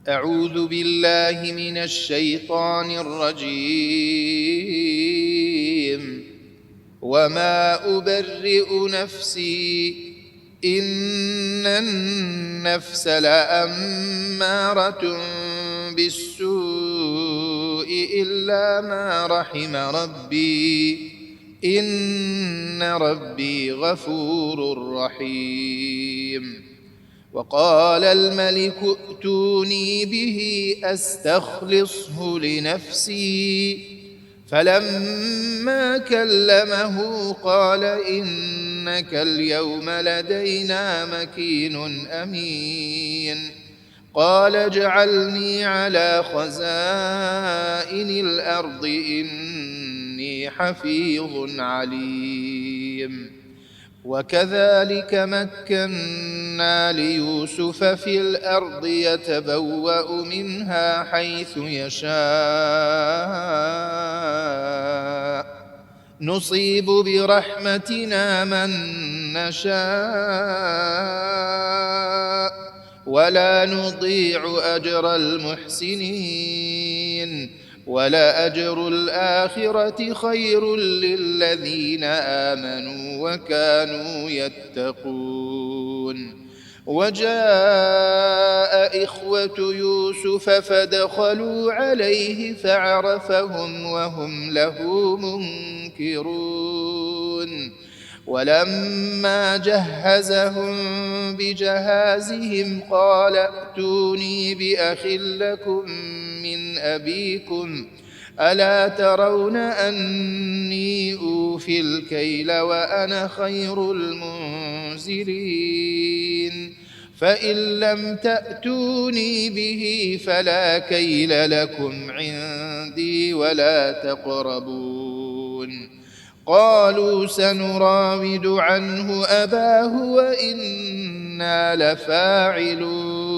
أعوذ بالله من الشيطان الرجيم. وما أبرئ نفسي إن النفس لأمارة بالسوء إلا ما رحم ربي إن ربي غفور رحيم. وقال الملك ائتوني به أستخلصه لنفسي فلما كلمه قال إنك اليوم لدينا مكين أمين. قال اجعلني على خزائن الأرض إني حفيظ عليم. وكذلك مكنا ليوسف في الأرض يتبوأ منها حيث يشاء نصيب برحمتنا من نشاء ولا نضيع أجر المحسنين ولأجر الآخرة خير للذين آمنوا وكانوا يتقون. وجاء إخوة يوسف فدخلوا عليه فعرفهم وهم له منكرون. ولما جهزهم بجهازهم قال ائتوني بأخ لكم من أبيكم ألا ترون أني أوفي الكيل وأنا خير المنزلين فإن لم تأتوني به فلا كيل لكم عندي ولا تقربون. قالوا سنراود عنه أباه وإنا لفاعلون.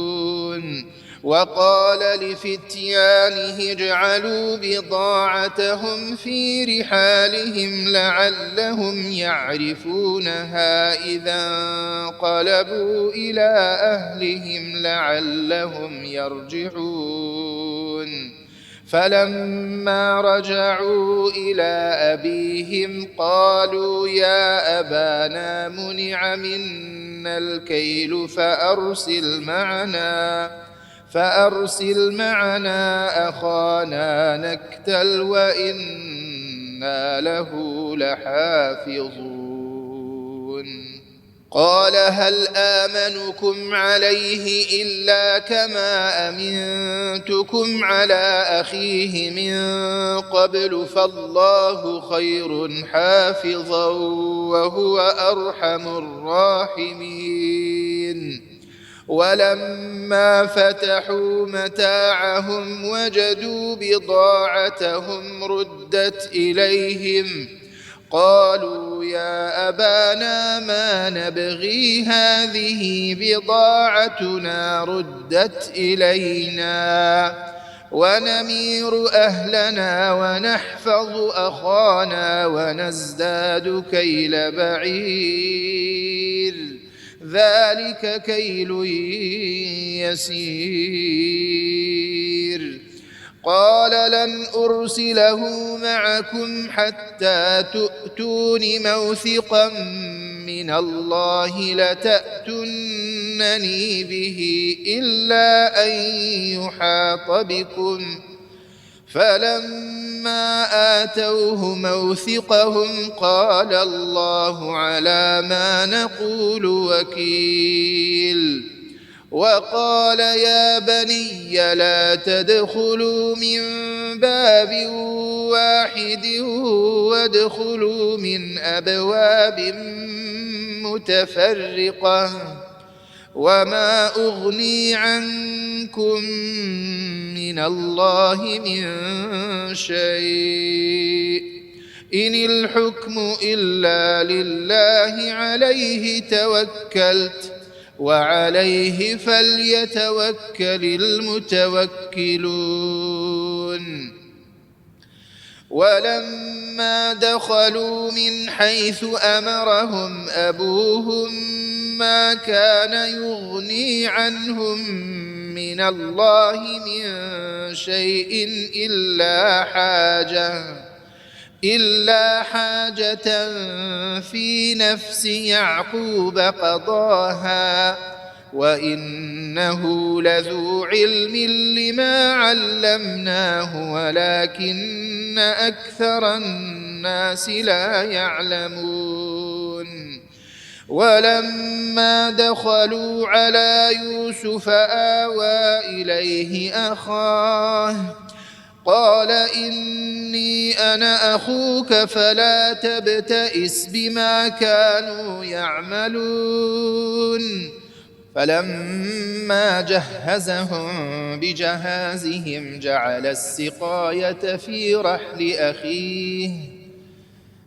وقال لفتيانه اجعلوا بضاعتهم في رحالهم لعلهم يعرفونها إذا انقلبوا إلى أهلهم لعلهم يرجعون. فلما رجعوا إلى أبيهم قالوا يا أبانا منع منا الكيل فأرسل معنا أخانا نكتل وإنا له لحافظون. قال هل آمنكم عليه إلا كما أمنتكم على أخيه من قبل فالله خير حافظا وهو أرحم الراحمين. ولما فتحوا متاعهم وجدوا بضاعتهم ردت إليهم قالوا يا أبانا ما نبغي هذه بضاعتنا ردت إلينا ونمير أهلنا ونحفظ أخانا ونزداد كيل بعير ذلك كيل يسير. قال لن أرسله معكم حتى تؤتون موثقا من الله لتأتونني به إلا أن يحاط بكم. فلما آتوه موثقهم قال الله على ما نقول وكيل. وقال يا بني لا تدخلوا من باب واحد وادخلوا من أبواب متفرقة وما أغني عنكم من الله من شيء إن الحكم إلا لله عليه توكلت وعليه فليتوكل المتوكلون. ولما دخلوا من حيث أمرهم أبوهم ما كان يغني عنهم من الله من شيء إلا حاجة في نفس يعقوب قضاها وإنه لذو علم لما علمناه ولكن أكثر الناس لا يعلمون ولما دخلوا على يوسف آوى إليه أخاه قال إني أنا أخوك فلا تبتئس بما كانوا يعملون فلما جهزهم بجهازهم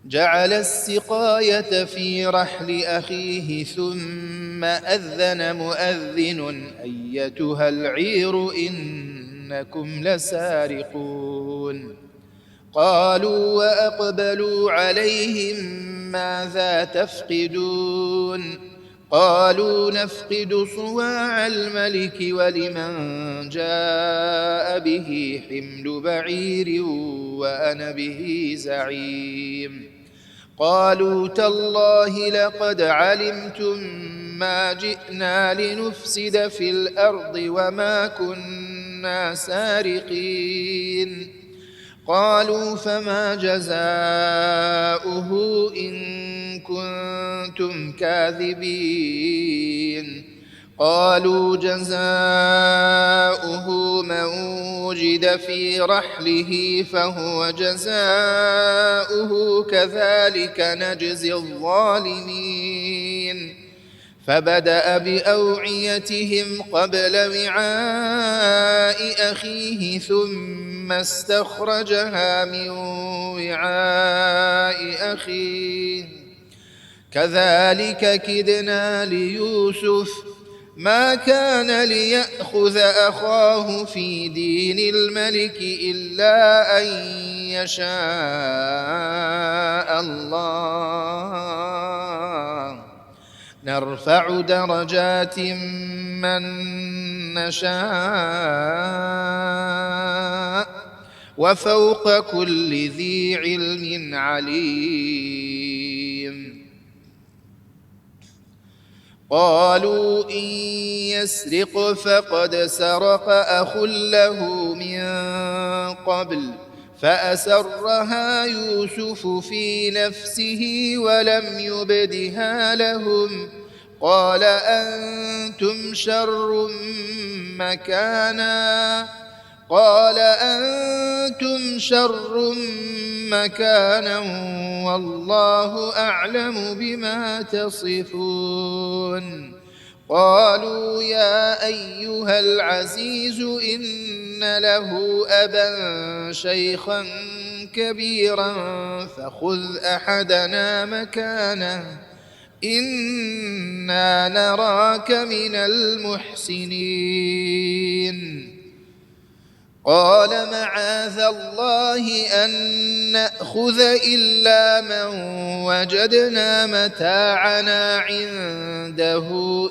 جعل السقاية في رحل أخيه ثم أذن مؤذن أيتها العير إنكم لسارقون قالوا وأقبلوا عليهم ماذا تفقدون قالوا نفقد صواع الملك ولمن جاء به حمل بعير وأنا به زعيم قالوا تالله لقد علمتم ما جئنا لنفسد في الأرض وما كنا سارقين قالوا فما جزاؤه إن كنتم كاذبين قالوا جزاؤه من وجد في رحله فهو جزاؤه كذلك نجزي الظالمين فبدأ بأوعيتهم قبل وعاء أخيه ثم استخرجها من وعاء أخيه كذلك كدنا ليوسف ما كان ليأخذ أخاه في دين الملك إلا أن يشاء الله نرفع درجات من نشاء وفوق كل ذي علم عليم قالوا إن يسرق فقد سرق أخ له من قبل فأسرها يوسف في نفسه ولم يبدها لهم قال أنتم شر مكانا والله أعلم بما تصفون قالوا يا أيها العزيز إن له أبا شيخا كبيرا فخذ أحدنا مكانه إنا نراك من المحسنين قال معاذ الله أن نأخذ إلا من وجدنا متاعنا عنده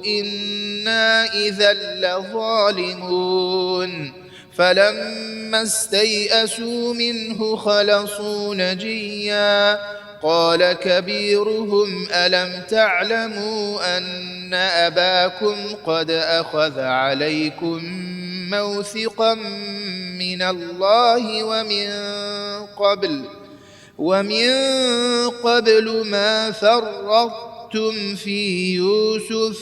إنا إذا لظالمون فلما استيئسوا منه خلصوا نجيا قال كبيرهم ألم تعلموا أن أباكم قد أخذ عليكم موثقا من الله ومن قبل ما فرطتم في يوسف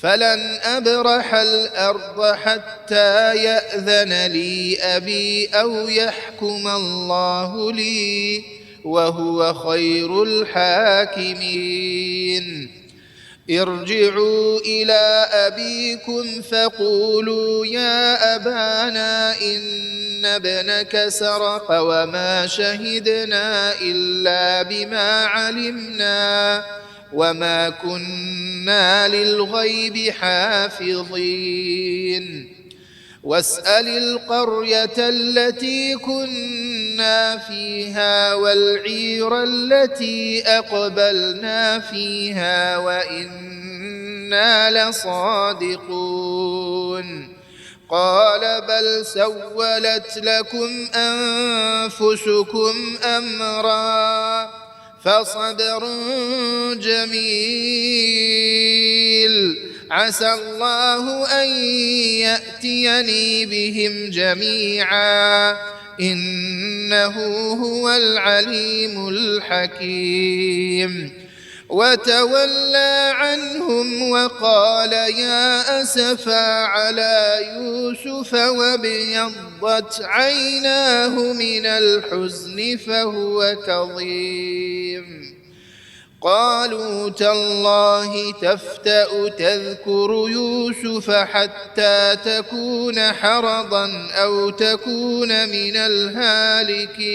فلن أبرح الأرض حتى يأذن لي أبي أو يحكم الله لي وهو خير الحاكمين ارجعوا إلى أبيكم فقولوا يا أبانا إن ابنك سرق وما شهدنا إلا بما علمنا وما كنا للغيب حافظين واسأل القرية التي كنا فيها والعير التي أقبلنا فيها وإنا لصادقون قال بل سولت لكم أنفسكم أمرا فصبر جميل عسى الله أن يأتيني بهم جميعا إنه هو العليم الحكيم وتولى عنهم وقال يا أسفا على يوسف وابيضت عيناه من الحزن فهو كظيم قالوا تالله تفتأ تذكر يوسف حتى تكون حرضا أو تكون من الهالكين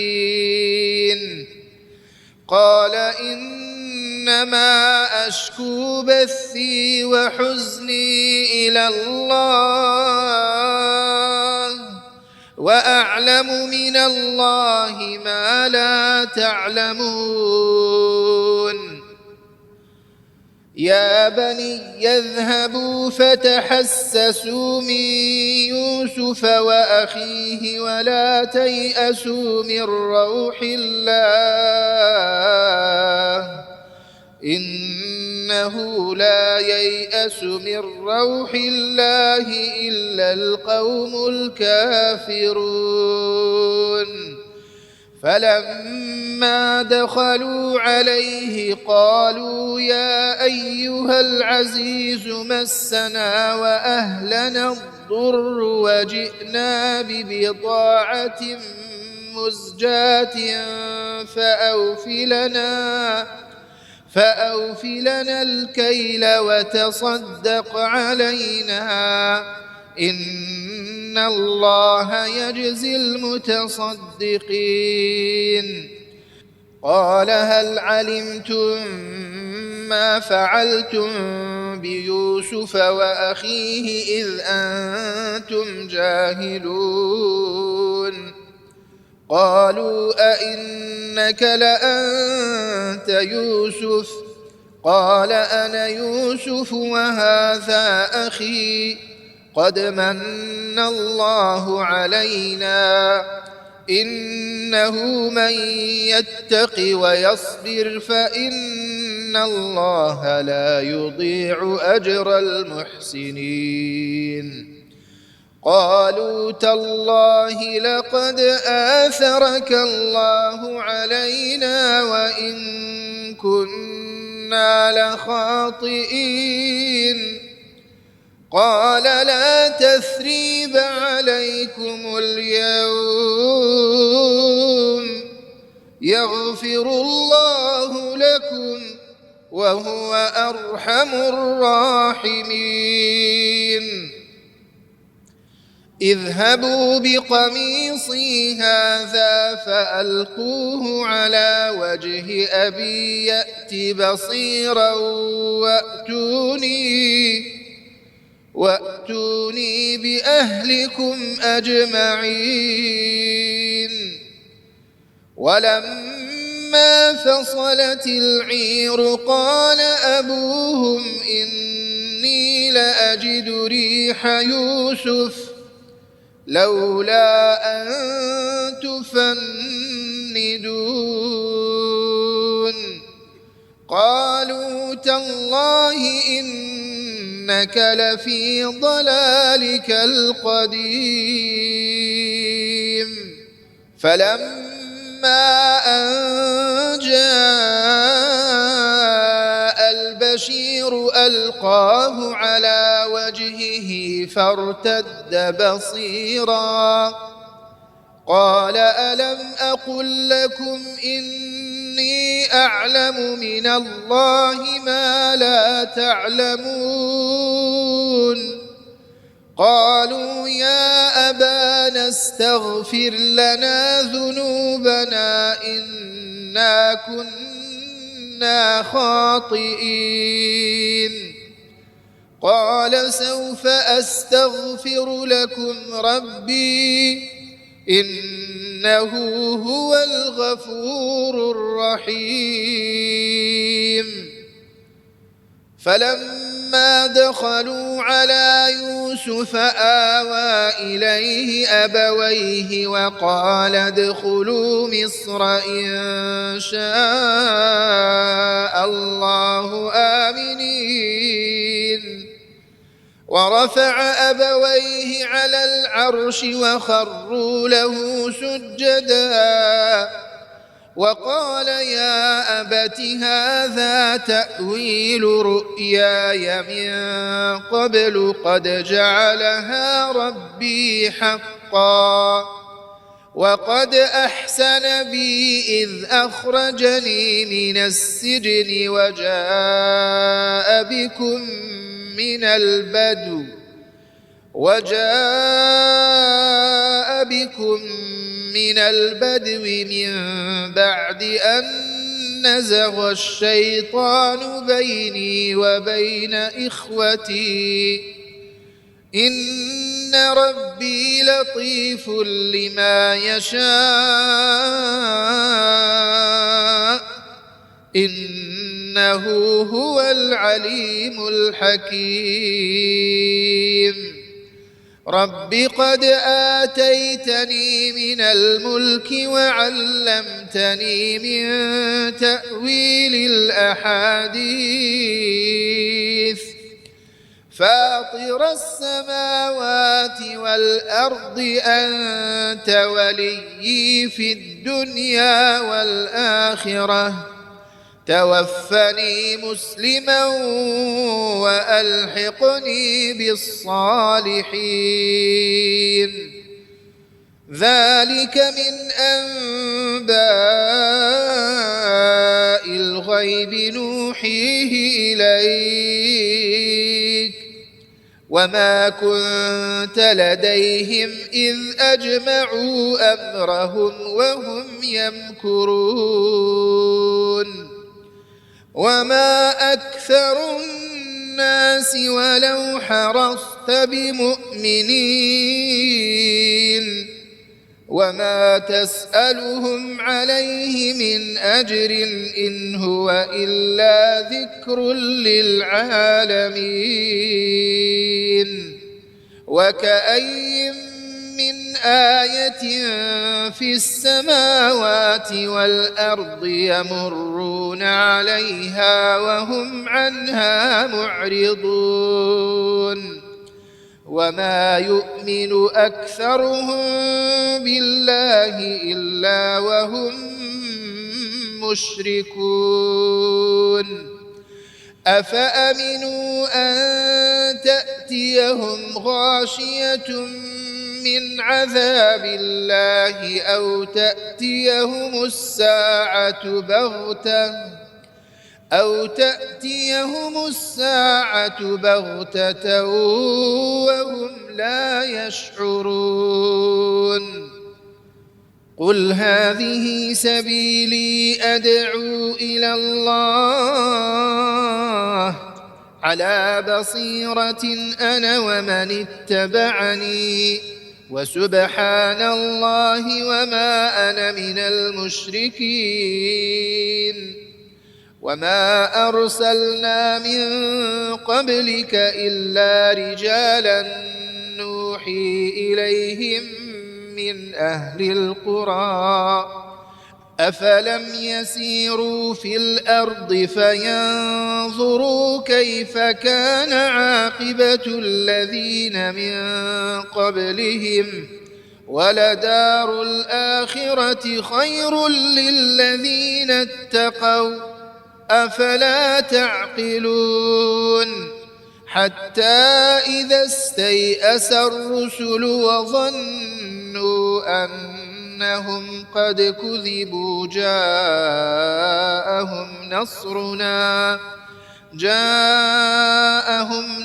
قال إنما أشكو بثي وحزني إلى الله وأعلم من الله ما لا تعلمون يا بني يذهبوا فتحسسوا من يوسف وأخيه ولا تيأسوا من روح الله إنه لا ييأس من روح الله إلا القوم الكافرون فلما دخلوا عليه قالوا يا أيها العزيز مسنا وأهلنا الضر وجئنا ببضاعة مزجاة فأوف لنا الكيل وتصدق علينا إن الله يجزي المتصدقين قال هل علمتم ما فعلتم بيوسف وأخيه إذ أنتم جاهلون قالوا أئنك لأنت يوسف قال أنا يوسف وهذا أخي قد من الله علينا إنه من يتق ويصبر فإن الله لا يضيع أجر المحسنين قالوا تالله لقد آثرك الله علينا وإن كنا لخاطئين قال لا تثريب عليكم اليوم يغفر الله لكم وهو أرحم الراحمين اذهبوا بقميصي هذا فألقوه على وجه أبي يأت بصيرا وأتوني بأهلكم أجمعين ولما فصلت العير قال أبوهم إني لأجد ريح يوسف لولا أن تفندون قالوا تالله إنك لفي ضلالك القديم فلما أن جاء البشير ألقاه على وجهه فارتد بصيرا قال ألم أقل لكم إني أعلم من الله ما لا تعلمون قالوا يا أبانا استغفر لنا ذنوبنا إنا كنا خاطئين قال سوف أستغفر لكم ربي إنه هو الغفور الرحيم فلما دخلوا على يوسف يوسف آوى إليه أبويه وقال ادخلوا مصر إن شاء الله آمنين ورفع أبويه على العرش وخروا له سجدا وقال يا أبت هذا تأويل رؤياي من قبل قد جعلها ربي حقا وقد أحسن بي إذ أخرجني من السجن وجاء بكم من البدو من بعد أن نزغ الشيطان بيني وبين إخوتي إن ربي لطيف لما يشاء إنه هو العليم الحكيم رب قد آتيتني من الملك وعلمتني من تأويل الأحاديث فاطر السماوات والأرض أنت وليي في الدنيا والآخرة توفني مسلما وألحقني بالصالحين ذلك من أنباء الغيب نوحيه إليك وما كنت لديهم إذ أجمعوا أمرهم وهم يمكرون وما أكثر الناس ولو حرصت بمؤمنين وما تسألهم عليه من أجر إن هو إلا ذكر للعالمين وكأي من آية في السماوات والأرض يمرون عليها وهم عنها معرضون وما يؤمن أكثرهم بالله إلا وهم مشركون أفأمنوا أن تأتيهم غاشية من عذاب الله أو تأتيهم الساعة بغتة وهم لا يشعرون قل هذه سبيلي أدعو إلى الله على بصيرة أنا ومن اتبعني وسبحان الله وما أنا من المشركين وما أرسلنا من قبلك إلا رجالا نوحي إليهم من أهل القرى أفلم يسيروا في الأرض فينظروا كيف كان عاقبة الذين من قبلهم ولدار الآخرة خير للذين اتقوا أفلا تعقلون حتى إذا استيأس الرسل وظنوا أنهم قد كذبوا جاءهم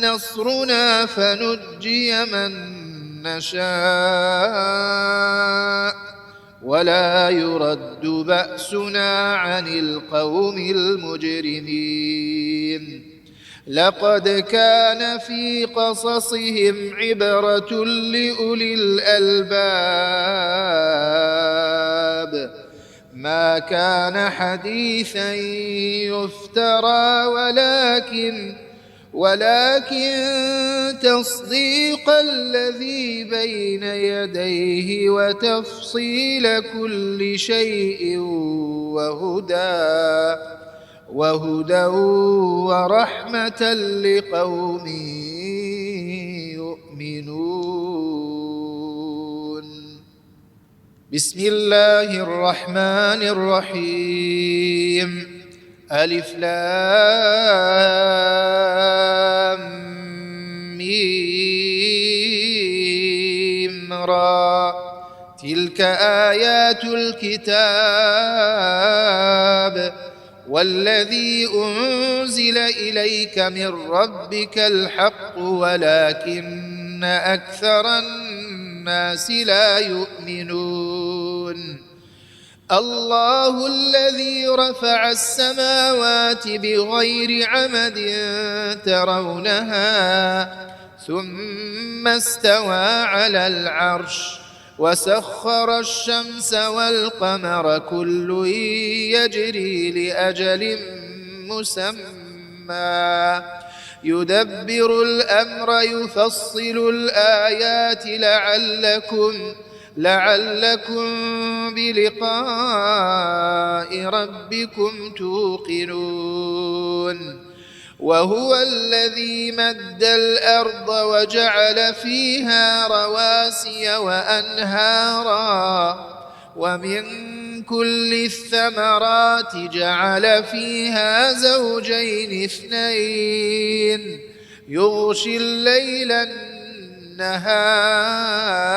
نصرنا فنجي من نشاء ولا يرد بأسنا عن القوم المجرمين لقد كان في قصصهم عبرة لأولي الألباب ما كان حديثا يفترى ولكن تصديق الذي بين يديه وتفصيل كل شيء وهدى ورحمة لقوم يؤمنون. بسم الله الرحمن الرحيم. ألف لام ميم را. تلك آيات الكتاب والذي أنزل إليك من ربك الحق ولكن أكثر الناس لا يؤمنون. الله الذي رفع السماوات بغير عمد ترونها ثم استوى على العرش وسخر الشمس والقمر كل يجري لأجل مسمى يدبر الأمر يفصل الآيات لعلكم بلقاء ربكم توقنون. وهو الذي مد الأرض وجعل فيها رواسي وأنهارا ومن كل الثمرات جعل فيها زوجين اثنين يغشي الليل النهار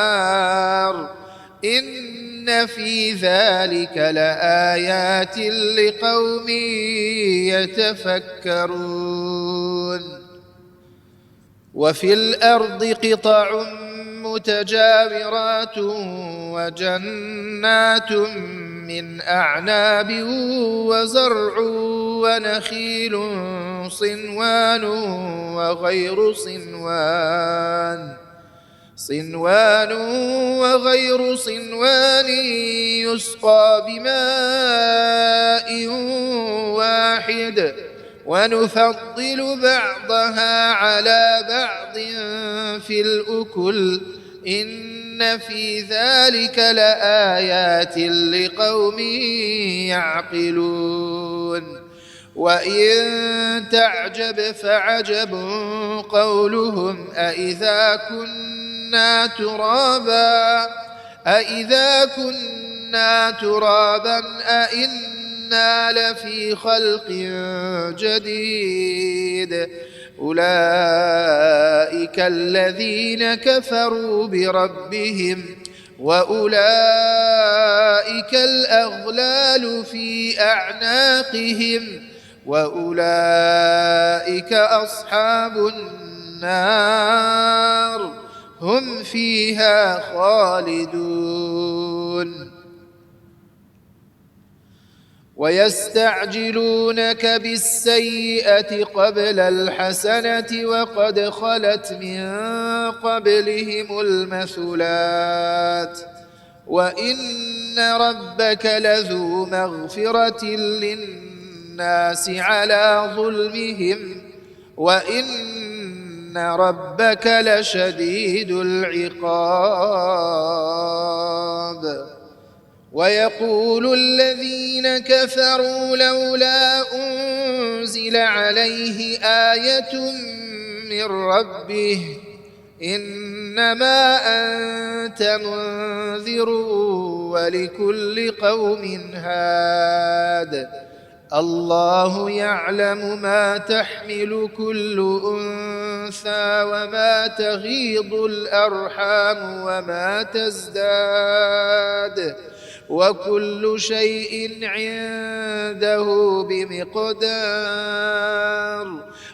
إن في ذلك لآيات لقوم يتفكرون. وفي الأرض قطع متجاورات وجنات من أعناب وزرع ونخيل صنوان وغير صنوان يسقى بماء واحد ونفضل بعضها على بعض في الأكل إن في ذلك لآيات لقوم يعقلون. وإن تعجب فعجب قولهم أإذا كنا ترابا أإنا لفي خلق جديد أولئك الذين كفروا بربهم وأولئك الأغلال في أعناقهم وأولئك أصحاب النار هم فيها خالدون. ويستعجلونك بالسيئة قبل الحسنة وقد خلت من قبلهم المثلات وإن ربك لذو مغفرة للناس على ظلمهم وإن ربك لشديد العقاب. ويقول الذين كفروا لولا أنزل عليه آية من ربه إنما أنت منذر ولكل قوم هاد الله يعلم ما تحمل كل أنثى وما تغيض الأرحام وما تزداد وكل شيء عنده بمقدار.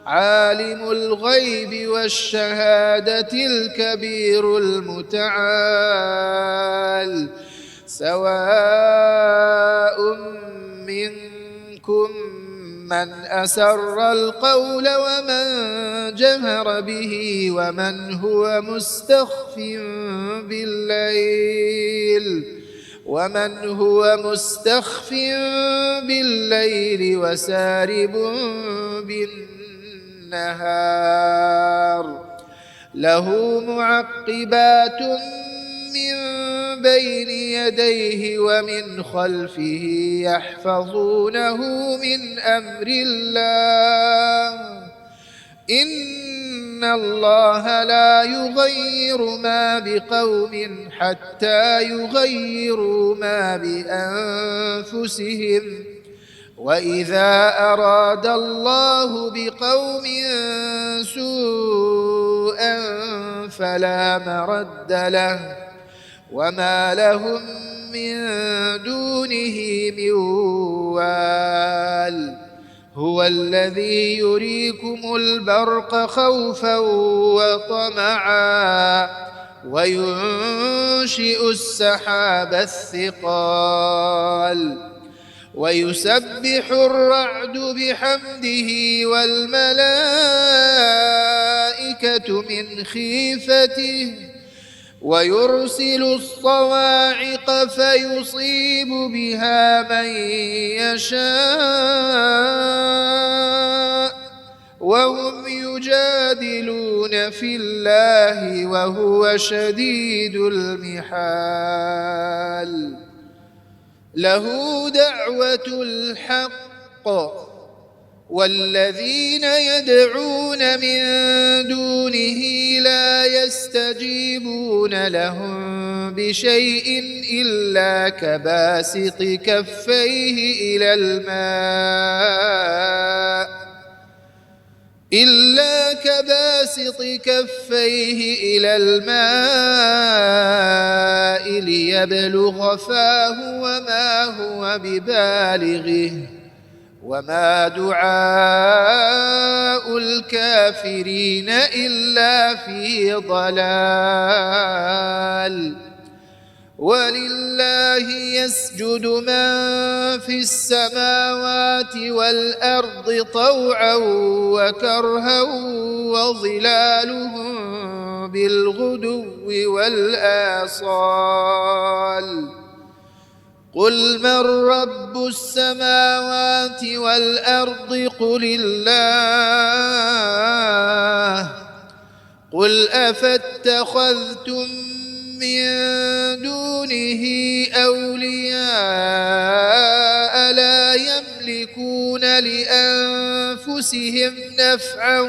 عالم الغيب والشهادة الكبير المتعال سواء منكم من أسر القول ومن جهر به ومن هو مستخف بالليل وسارب النهار له معقبات من بين يديه ومن خلفه يحفظونه من أمر الله إن الله لا يغير ما بقوم حتى يغيروا ما بأنفسهم وإذا أراد الله بقوم سوءا فلا مرد له وما لهم من دونه من وال هو الذي يريكم البرق خوفا وطمعا وينشئ السحاب الثقال ويسبح الرعد بحمده والملائكة من خيفته ويرسل الصواعق فيصيب بها من يشاء وهم يجادلون في الله وهو شديد المحال له دعوة الحق والذين يدعون من دونه لا يستجيبون لهم بشيء إلا كباسط كفيه إلى الماء ليبلغ فاه وما هو ببالغه وما دعاء الكافرين إلا في ضلال ولله يسجد من في السماوات والأرض طوعا وكرها وظلالهم بالغدو والآصال قل من رب السماوات والأرض قل الله قل أفاتخذتم من دونه أولياء لا يملكون لأنفسهم نفعا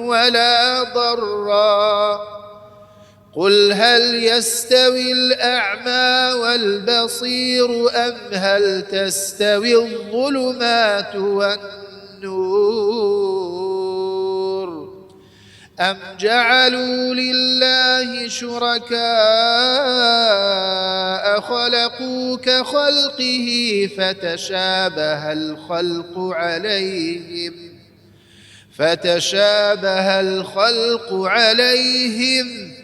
ولا ضرا قل هل يستوي الأعمى والبصير أم هل تستوي الظلمات والنور أم جعلوا لله شركاء خلقوا كخلقه فتشابه الخلق عليهم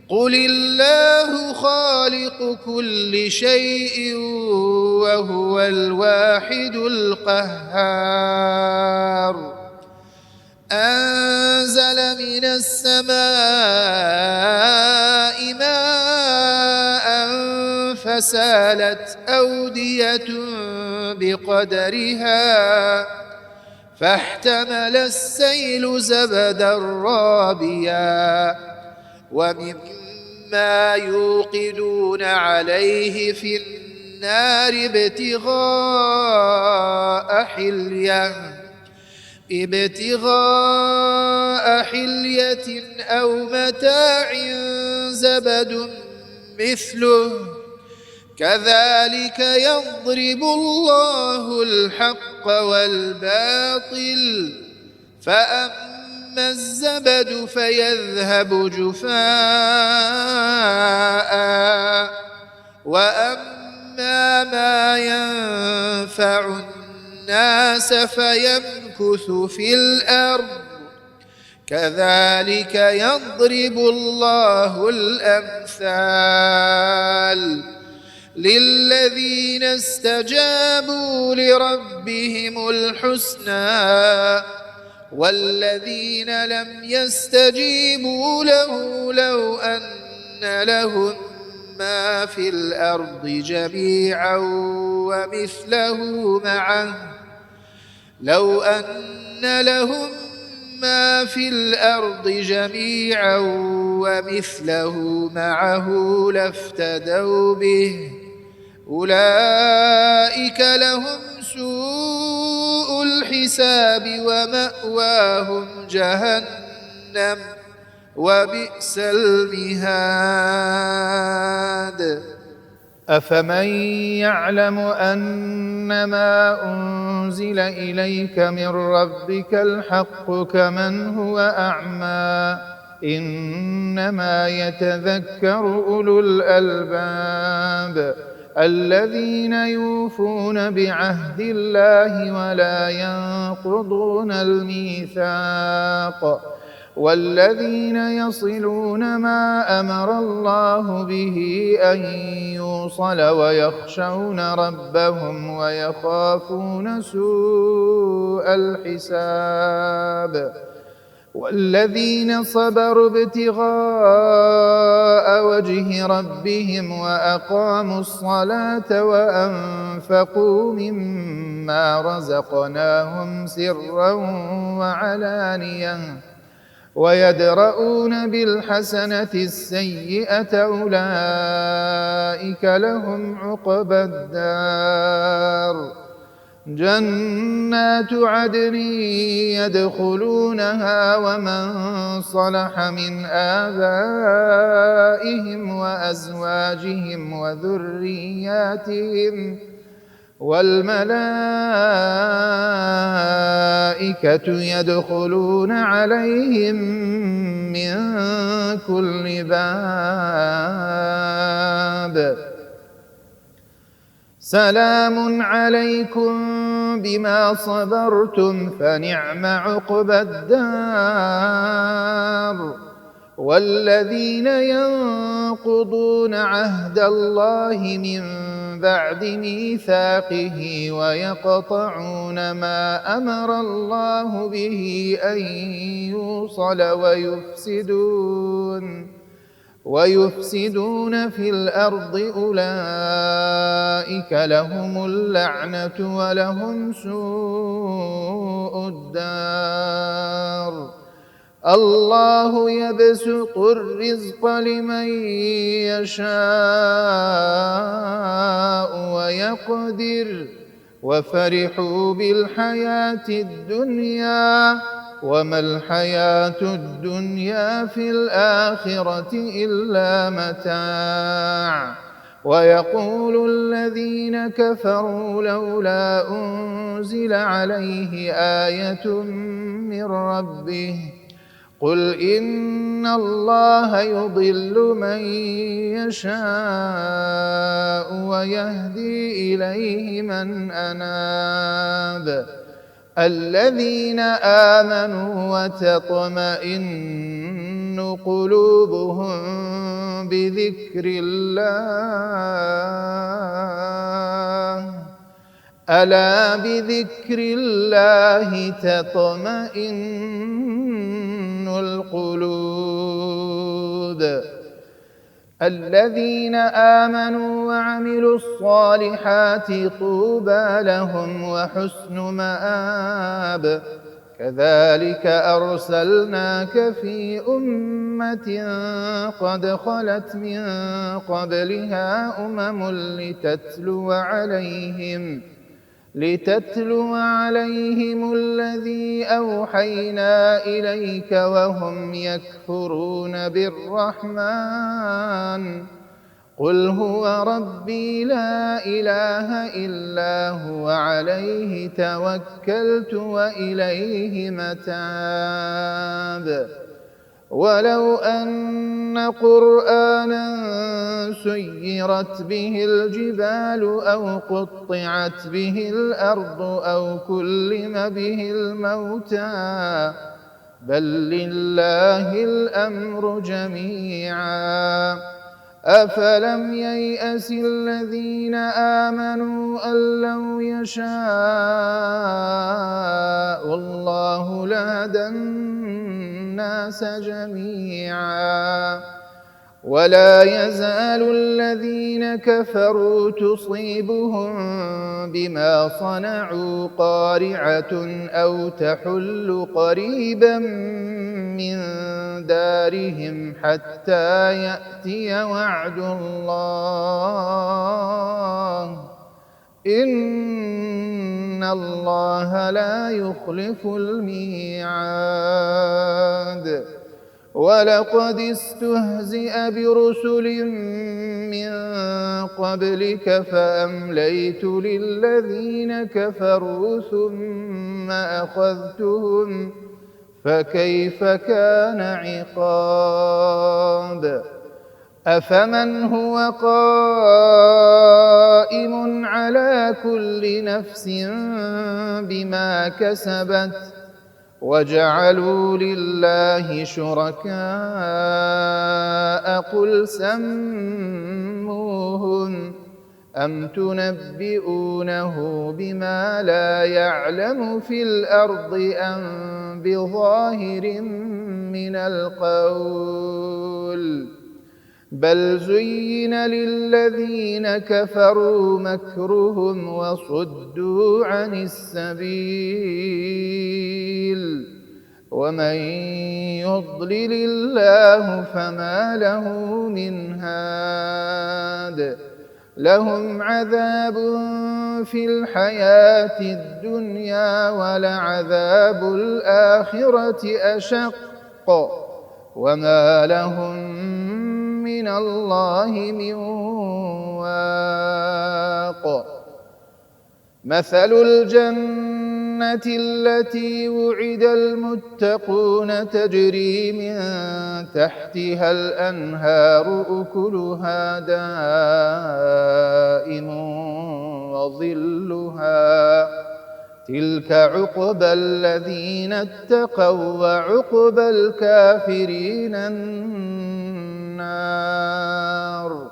قل الله خالق كل شيء وهو الواحد القهار أنزل من السماء ماء فسالت أودية بقدرها فاحتمل السيل زبدا رابيا ومما يوقدون عليه في النار ابتغاء حلية أو متاع زبد مثله كذلك يضرب الله الحق والباطل فأما الزبد فيذهب جفاء وأما ما ينفع الناس فيمكث في الأرض كذلك يضرب الله الأمثال للذين استجابوا لربهم الحسنى والذين لم يستجيبوا له لو أن لهم ما في الأرض جميعا ومثله معه ما في الأرض جميعا ومثله معه لافتدوا به أولئك لهم سوء الحساب ومأواهم جهنم وبئس المهاد. أفمن يعلم أنما أنزل إليك من ربك الحق كمن هو أعمى إنما يتذكر أولو الألباب الذين يوفون بعهد الله ولا ينقضون الميثاق والذين يصلون ما أمر الله به أن يوصل ويخشون ربهم ويخافون سوء الحساب والذين صبروا ابتغاء وجه ربهم وأقاموا الصلاة وأنفقوا مما رزقناهم سرا وعلانية ويدرؤون بالحسنة السيئة أولئك لهم عقبى الدار جنات عدن يدخلونها ومن صلح من آبائهم وأزواجهم وذرياتهم والملائكة يدخلون عليهم من كل باب سلام عليكم بما صبرتم فنعم عقبى الدار والذين ينقضون عهد الله من بعد ميثاقه ويقطعون ما أمر الله به أن يوصل ويفسدون في الأرض أولئك لهم اللعنة ولهم سوء الدار الله يبسط الرزق لمن يشاء ويقدر وفرحوا بالحياة الدنيا وما الحياة الدنيا في الآخرة إلا متاع ويقول الذين كفروا لولا أنزل عليه آية من ربه قل إن الله يضل من يشاء ويهدي إليه من أناب الذين آمنوا وتطمئن قلوبهم بذكر الله ألا بذكر الله تطمئن القلوب الذين آمنوا وعملوا الصالحات طوبى لهم وحسن مآب كذلك أرسلناك في أمة قد خلت من قبلها لتتلو عليهم الذي أوحينا إليك وهم يكفرون بالرحمن قل هو ربي لا إله إلا هو عليه توكلت وإليه متاب ولو أن قرآنا سيرت به الجبال أو قطعت به الأرض أو كلم به الموتى بل لله الأمر جميعا أفلم ييأس الذين آمنوا أن لو يشاء الله لهدى الناس جميعا ولا يزال الذين كفروا تصيبهم بما صنعوا قارعة أو تحل قريبا من دارهم حتى يأتي وعد الله إن الله لا يخلف الميعاد ولقد استهزئ برسل من قبلك فأمليت للذين كفروا ثم أخذتهم فكيف كان عقاب أفمن هو قائم على كل نفس بما كسبت وجعلوا لله شركاء قل سموهم أم تنبئونه بما لا يعلم في الأرض أم بظاهر من القول بل زين للذين كفروا مكرهم وصدوا عن السبيل ومن يضلل الله فما له من هاد لهم عذاب في الحياة الدنيا ولعذاب الآخرة أشق وما لهم من الله من واق مثل الجنة التي وعد المتقون تجري من تحتها الأنهار أكلها دائم وظلها تلك عقبى الذين اتقوا وعقبى الكافرين النار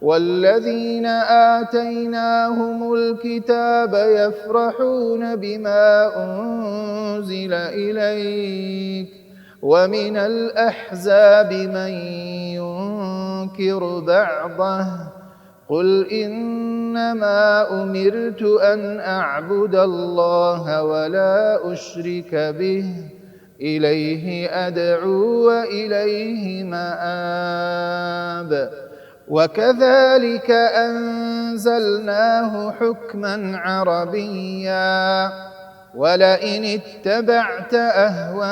والذين آتيناهم الكتاب يفرحون بما أنزل إليك ومن الأحزاب من ينكر بعضه قل إنما أمرت أن أعبد الله ولا أشرك به إليه أدعو وإليه مآب وكذلك أنزلناه حكما عربيا ولئن اتبعت أهواءهم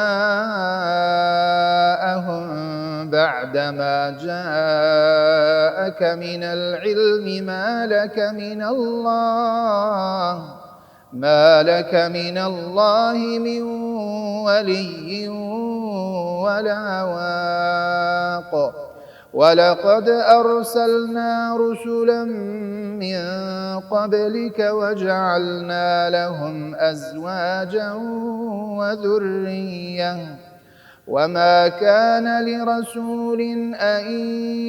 بعدما جاءك من العلم ما لك من الله من ولي ولا واق ولقد أرسلنا رسلا من قبلك وجعلنا لهم أزواجا وذرية وما كان لرسول أن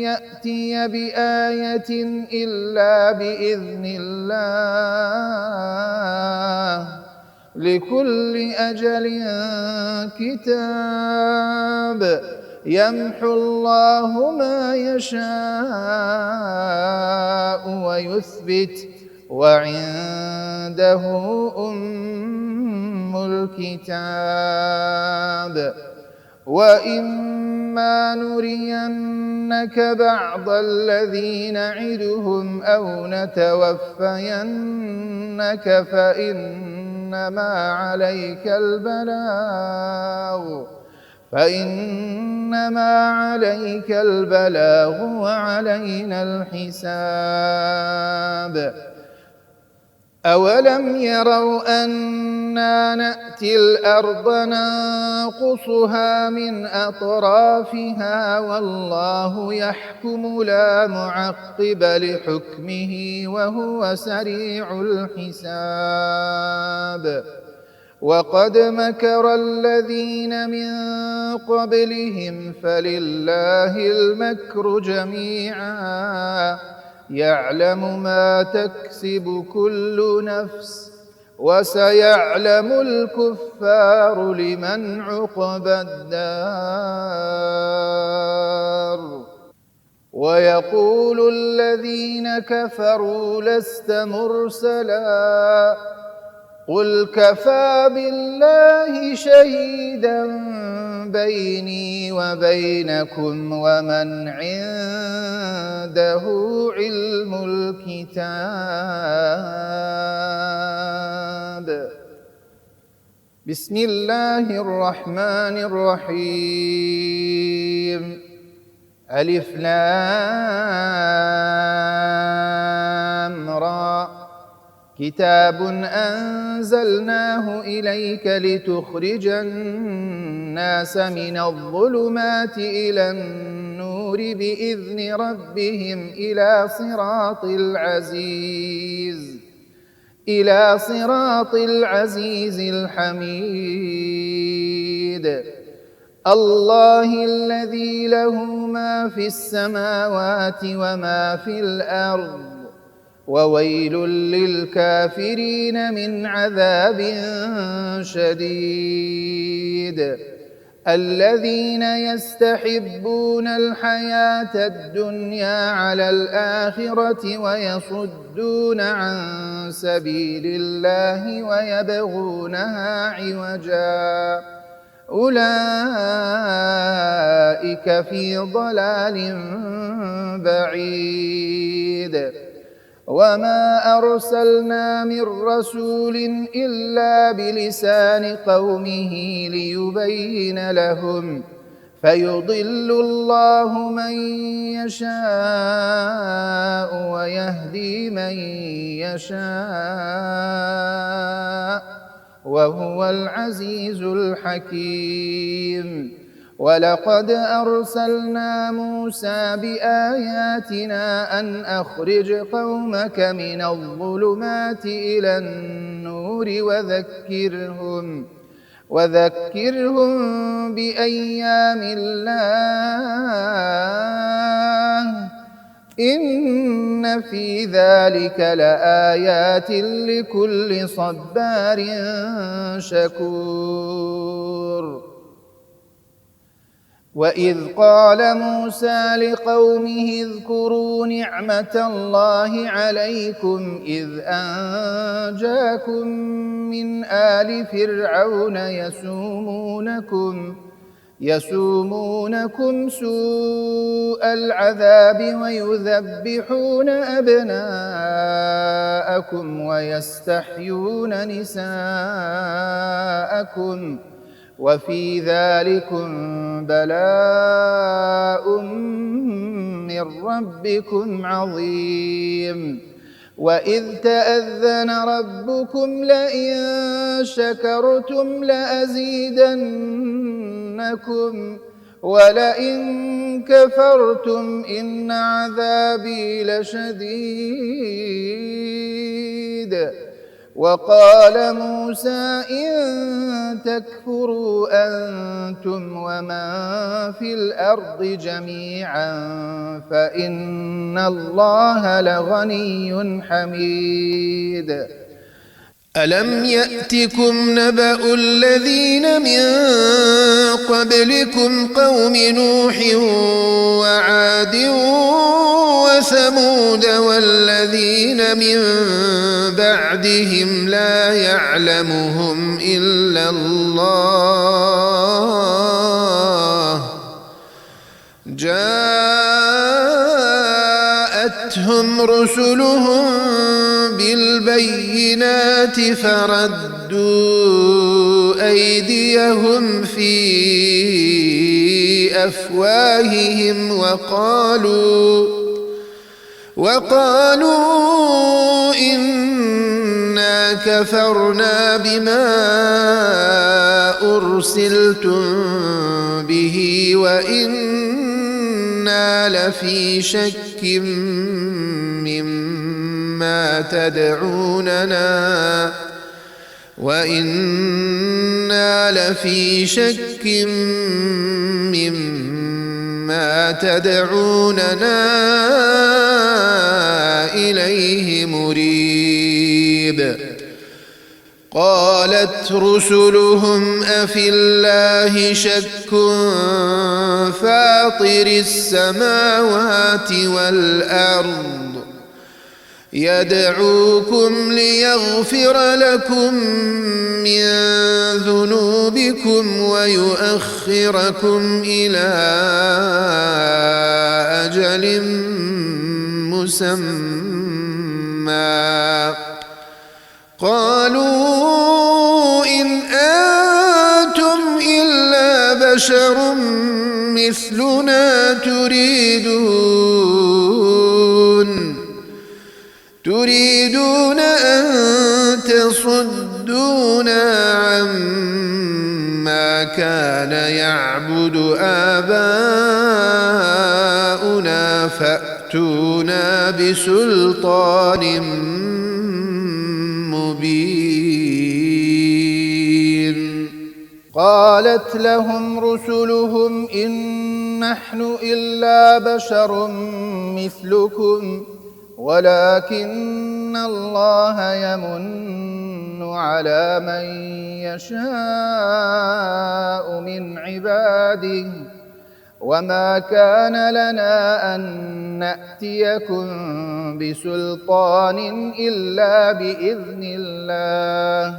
يأتي بآية إلا بإذن الله لكل أجل كتاب يمحو الله ما يشاء ويثبت وعنده أم الكتاب وإما نرينك بعض الذي نعدهم أو نتوفينك فإنما عليك البلاغ وعلينا الحساب أولم يروا أنا نأتي الأرض ننقصها من أطرافها والله يحكم لا معقب لحكمه وهو سريع الحساب وقد مكر الذين من قبلهم فلله المكر جميعا يعلم ما تكسب كل نفس وسيعلم الكفار لمن عقبى الدار ويقول الذين كفروا لست مرسلا قل كفى بالله شهيدا بيني وبينكم ومن عنده علم الكتاب. بسم الله الرحمن الرحيم. ألف لام را كتاب أنزلناه إليك لتخرج الناس من الظلمات إلى النور بإذن ربهم إلى صراط العزيز الحميد. الله الذي له ما في السماوات وما في الأرض وويل للكافرين من عذاب شديد. الذين يستحبون الحياة الدنيا على الآخرة ويصدون عن سبيل الله ويبغونها عوجا أولئك في ضلال بعيد. وما أرسلنا من رسول إلا بلسان قومه ليبين لهم فيضل الله من يشاء ويهدي من يشاء وهو العزيز الحكيم. ولقد أرسلنا موسى بآياتنا أن أخرج قومك من الظلمات إلى النور وذكرهم بأيام الله إن في ذلك لآيات لكل صبار شكور. وإذ قال موسى لقومه اذكروا نعمة الله عليكم إذ أنجاكم من آل فرعون يسومونكم سوء العذاب ويذبحون أبناءكم ويستحيون نساءكم وفي ذلكم بلاء من ربكم عظيم. وإذ تأذن ربكم لئن شكرتم لأزيدنكم ولئن كفرتم إن عذابي لشديد. وقال موسى إن تكفروا أنتم ومن في الأرض جميعا فإن الله لغني حميد. ألم يأتكم نبأ الذين من قبلكم قوم نوح وعاد وثمود والذين من بعدهم لا يعلمهم إلا الله جاءتهم رسلهم بالبينات فردوا أيديهم في أفواههم وقالوا إنا كفرنا بما أرسلتم به وإنا لفي شك مما تدعوننا إليه مريب. قال قالت رسلهم أفي الله شك فاطر السماوات والأرض يدعوكم ليغفر لكم من ذنوبكم ويؤخركم إلى أجل مسمى قالوا إن أنتم إلا بشر مثلنا تريدون أن تصدونا عما كان يعبد آباؤنا فأتونا بسلطان مبين. قالت لهم رسلهم إن نحن إلا بشر مثلكم ولكن الله يمن على من يشاء من عباده وما كان لنا أن نأتيكم بسلطان إلا بإذن الله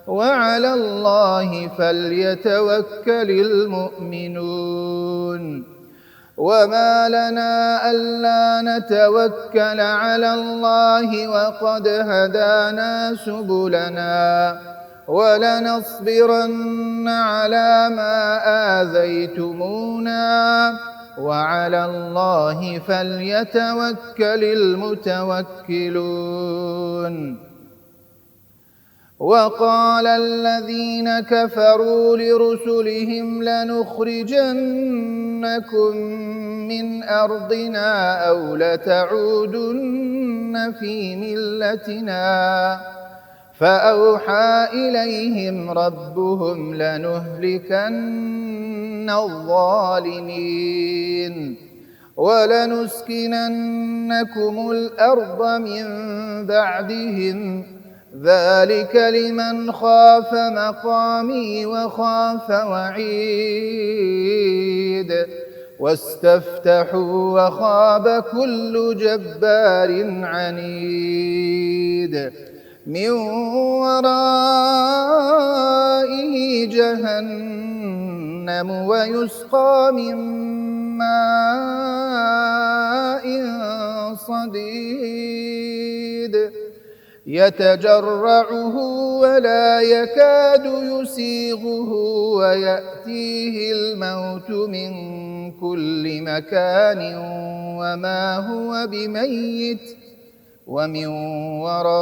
وعلى الله فليتوكل المؤمنون. وما لنا ألا نتوكل على الله وقد هدانا سبلنا ولنصبرن على ما آذيتمونا وعلى الله فليتوكل المتوكلون. وقال الذين كفروا لرسلهم لنخرجنكم من أرضنا أو لتعودن في ملتنا فأوحى إليهم ربهم لنهلكن الظالمين ولنسكننكم الأرض من بعدهم ذلك لمن خاف مقامي وخاف وعيد واستفتحوا وخاب كل جبار عنيد من ورائه جهنم ويسقى من ماء صديد يتجرعه ولا يكاد يسيغه ويأتيه الموت من كل مكان وما هو بميت ومن ورائه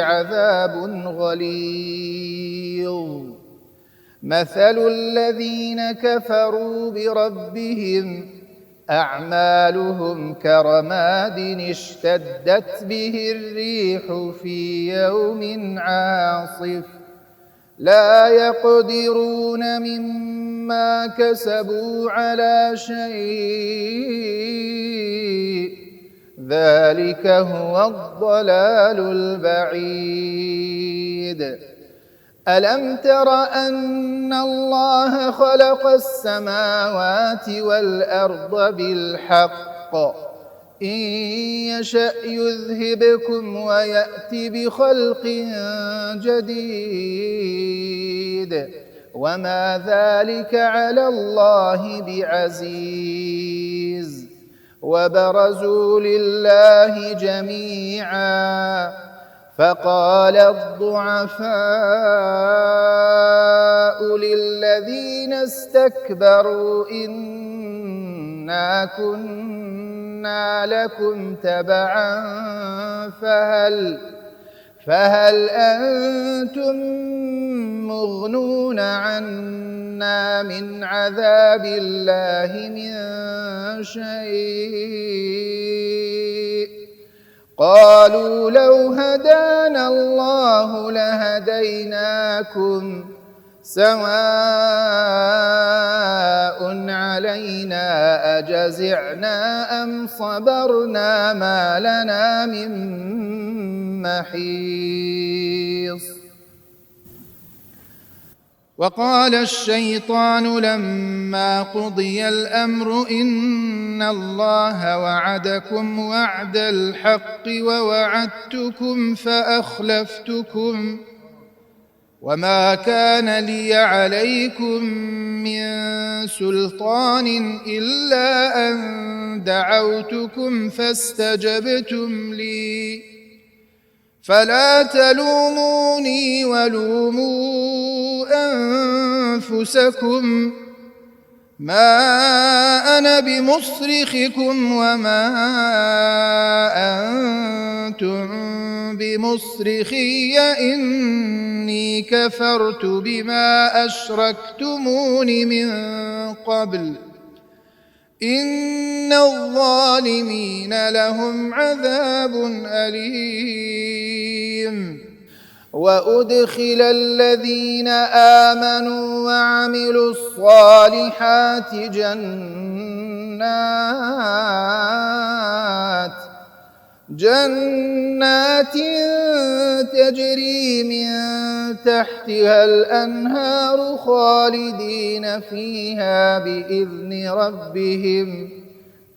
عذاب غليظ. مثل الذين كفروا بربهم أعمالهم كرماد اشتدت به الريح في يوم عاصف لا يقدرون مما كسبوا على شيء ذلك هو الضلال البعيد. ألم تر أن الله خلق السماوات والأرض بالحق إن يشأ يذهبكم ويأت بخلق جديد وما ذلك على الله بعزيز. وبرزوا لله جميعا فقال الضعفاء للذين استكبروا إنا كنا لكم تبعا فهل أنتم مغنون عنا من عذاب الله من شيء قالوا لو هدانا الله لهديناكم سواء علينا أجزعنا أم صبرنا ما لنا من محيص. وقال الشيطان لما قضي الأمر إن الله وعدكم وعد الحق ووعدتكم فأخلفتكم وما كان لي عليكم من سلطان إلا أن دعوتكم فاستجبتم لي فلا تلوموني ولوموا أنفسكم ما أنا بمصرخكم وما أنتم بمصرخي إني كفرت بما أشركتمون من قبل إن الظالمين لهم عذاب أليم. وأدخل الذين آمنوا وعملوا الصالحات جنات تجري من تحتها الأنهار خالدين فيها بإذن ربهم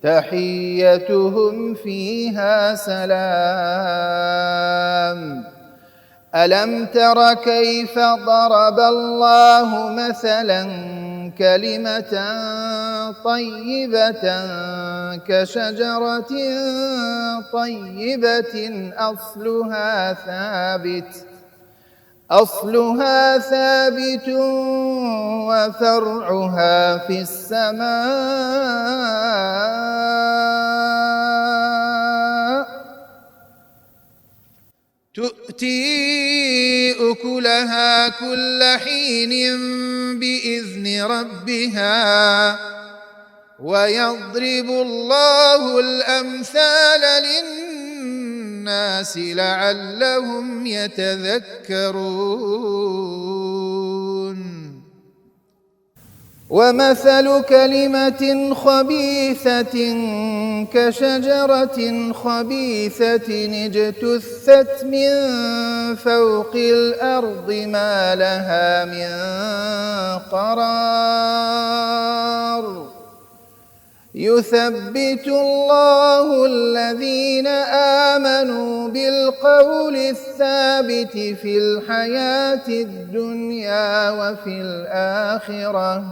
تحيتهم فيها سلام. ألم تر كيف ضرب الله مثلا كلمة طيبة كشجرة طيبة أصلها ثابت وفرعها في السماء تؤتي أكلها كل حين بإذن ربها ويضرب الله الأمثال للناس لعلهم يتذكرون. ومثل كلمة خبيثة كشجرة خبيثة اجتثت من فوق الأرض ما لها من قرار. يثبت الله الذين آمنوا بالقول الثابت في الحياة الدنيا وفي الآخرة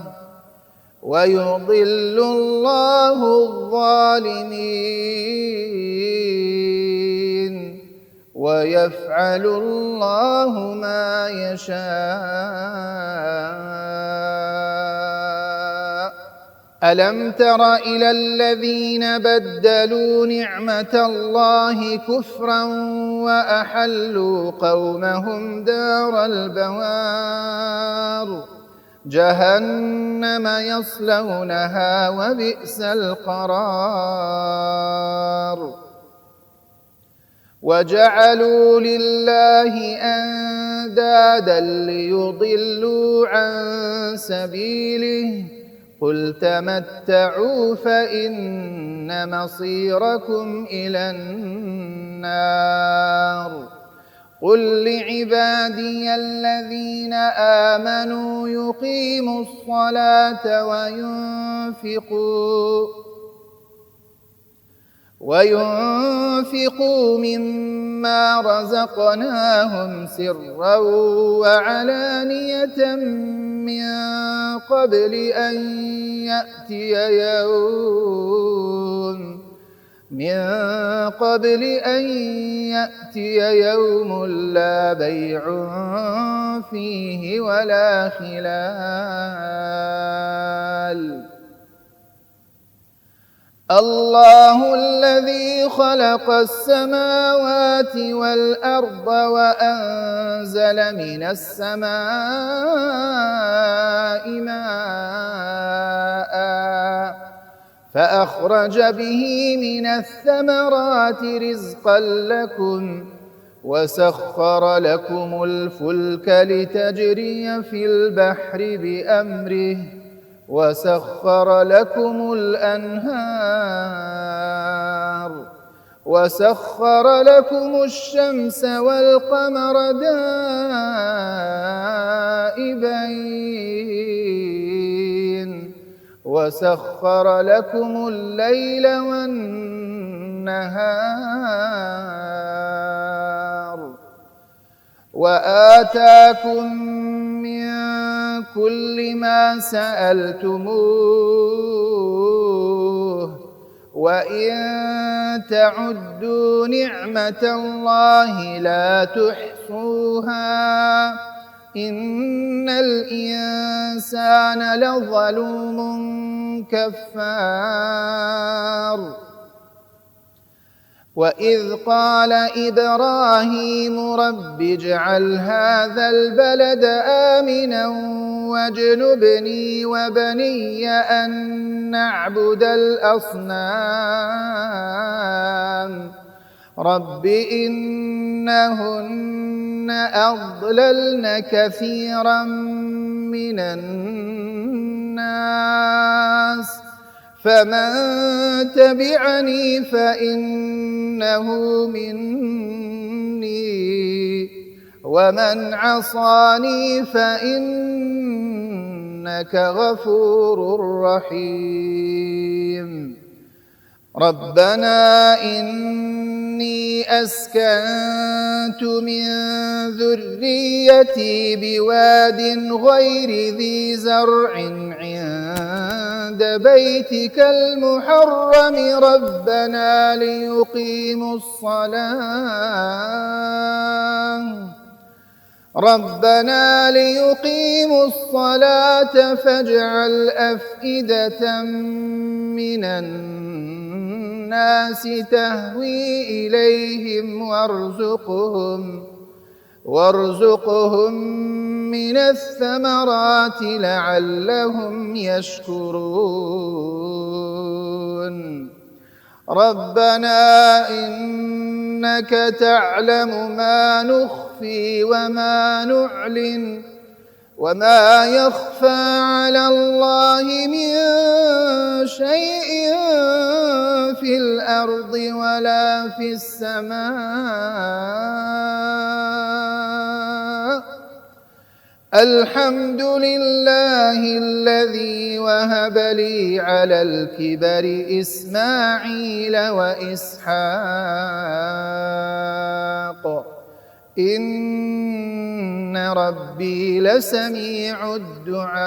ويضل الله الظالمين ويفعل الله ما يشاء. ألم تر إلى الذين بدلوا نعمة الله كفرا وأحلوا قومهم دار البوار جهنم يصلونها وبئس القرار. وجعلوا لله أندادا ليضلوا عن سبيله قل تمتعوا فإن مصيركم إلى النار. قل لعبادي الذين آمنوا يقيموا الصلاة وينفقوا مما رزقناهم سرا وعلانية من قبل أن يأتي يوم لا بيع فيه ولا خلال. الله الذي خلق السماوات والأرض وأنزل من السماء ماء فأخرج به من الثمرات رزقا لكم وسخر لكم الفلك لتجري في البحر بأمره وسخر لكم الأنهار وسخر لكم الشمس والقمر دائبين وسخر لكم الليل والنهار وآتاكم من كل ما سألتموه وإن تعدوا نعمة الله لا تحصوها إن الإنسان لظلوم كفار وإذ قال إبراهيم رب اجعل هذا البلد آمنا واجنبني وبني أن نعبد الأصنام رب إنهن أضللن كثيرا من الناس فمن تبعني فإنه مني ومن عصاني فإنك غفور رحيم ربنا إني أسكنت من ذريتي بواد غير ذي زرع عند بيتك المحرم ربنا ليقيموا الصلاة فاجعل أفئدة من الناس تهوي إليهم وارزقهم من الثمرات لعلهم يشكرون ربنا إنك تعلم ما نخفي وما نعلن وما يخفى على الله من شيء في الأرض ولا في السماء الحمد لله الذي وهب لي على الكبر إسماعيل وإسحاق إن ربي لسميع الدعاء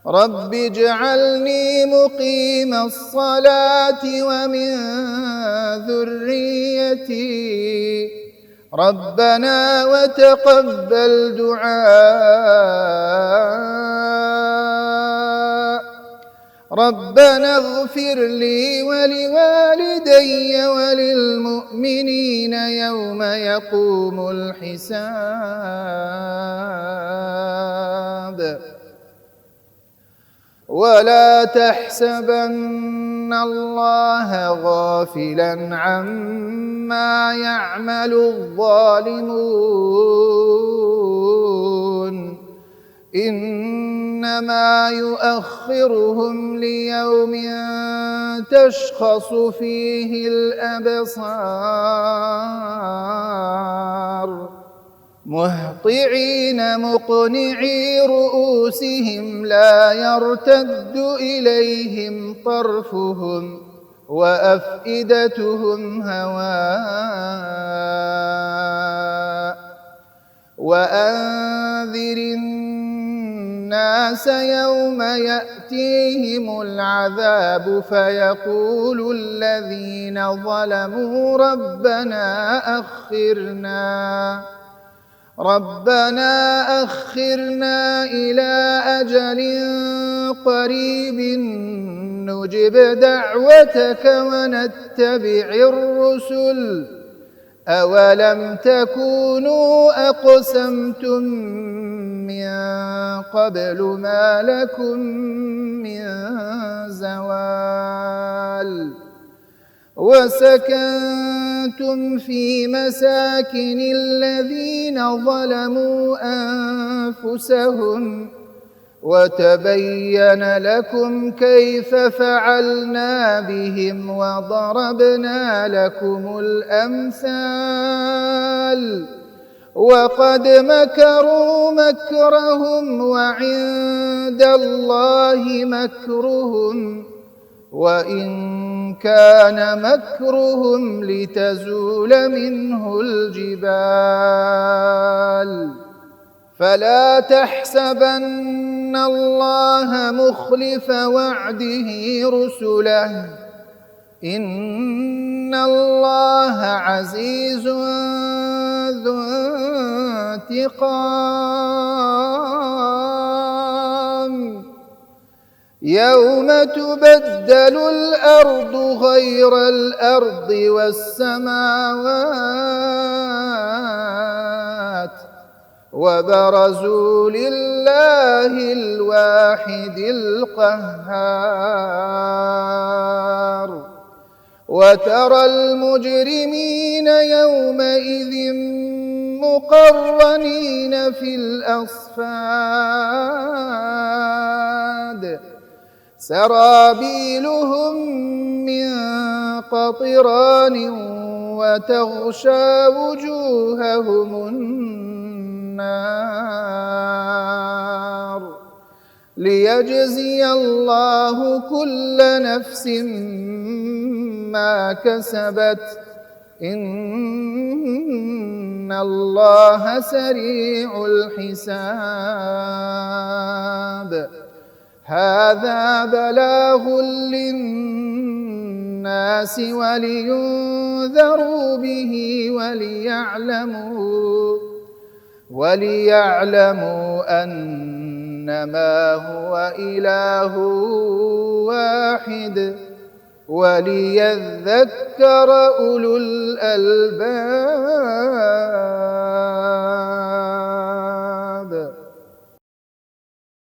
رب اجعلني مقيم الصلاة ومن ذريتي ربنا وتقبل دعاء ربنا اغفر لي ولوالدي وللمؤمنين يوم يقوم الحساب ولا تحسبن الله غافلا عما يعمل الظالمون إنما يؤخرهم ليوم تشخص فيه الأبصار مهطعين مقنعي رؤوسهم لا يرتد إليهم طرفهم وأفئدتهم هواء وأنذر الناس يوم يأتيهم العذاب فيقول الذين ظلموا ربنا أخرنا إلى أجل قريب نجب دعوتك ونتبع الرسل أولم تكونوا أقسمتم من قبل ما لكم من زوال وسكنتم في مساكن الذين ظلموا أنفسهم وتبين لكم كيف فعلنا بهم وضربنا لكم الأمثال وقد مكروا مكرهم وعند الله مكرهم وإن كان مكرهم لتزول منه الجبال فلا تحسبن الله مخلف وعده رسله إن الله عزيز ذو انتقام يوم تبدل الأرض غير الأرض والسماوات وبرزوا لله الواحد القهار وترى المجرمين يومئذ مقرنين في الأصفاد سرابيلهم من قطران وتغشى وجوههم النار ليجزي الله كل نفس ما كسبت إن الله سريع الحساب هذا بلاغ للناس ولينذروا به وليعلموا أنما هو إله واحد وليذكر أولو الألباب.